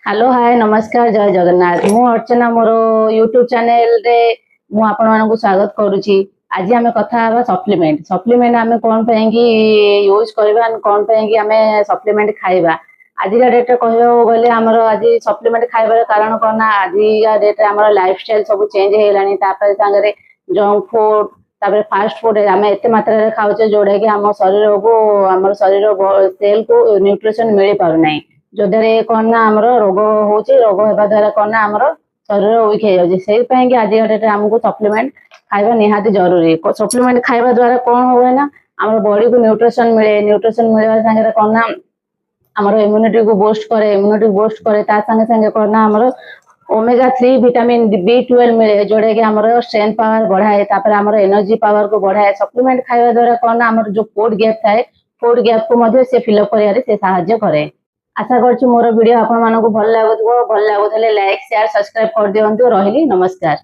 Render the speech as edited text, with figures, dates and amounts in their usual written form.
Hello hi नमस्कार जय जगन्नाथ मु अर्चना मोर यूट्यूब चैनल रे मु आपण मानक स्वागत करूची। आज आम कथा सप्लीमेंट सप्लीमेंट आम कौन कि यूज करवा कौन कि आम सप्लीमेंट खाइबा। आज डेट कह गले आमर आज सप्लीमेंट खाइबार कारण कौन ना आज डेट आम लाइफ स्टाइल सब चेंज होगा जंक फूड तापर फास्ट फूड आम एत मात्रा खाऊचे जोड़ा कि आम शरीर को आम शरीर सेल को न्यूट्रिशन मिल पारना जद्वारा कौन ना आमर रोग रोग होगा द्वारा कौन ना आमर शरीर वीक हो जाए आज डेट आमको सप्लीमेंट खाइबा निहाती जरूरी। सप्लीमेंट खाइबा द्वारा कौन हुए ना आम बॉडी को न्यूट्रिशन मिलवा सागे कौन ना आमर इम्यूनिटी को बूस्ट करे संगे संगे कौन ना आमर ओमेगा 3 विटामिन B12 मिले जोड़ा कि आमर स्ट्रेंथ पावर बढ़ाए तापर आमर एनर्जी पावर को बढ़ाए। सप्लीमेंट खाइबा द्वारा कौन ना आमर जो फूड गैप थाए फूड गैप को मध्य से फिलअप करियारे से सहायता करे। आशा करछु मोर वीडियो आपण मानको भल लागुथबो। भल लागुथले लाइक शेयर सब्सक्राइब कर दियंतु। रहिली नमस्कार।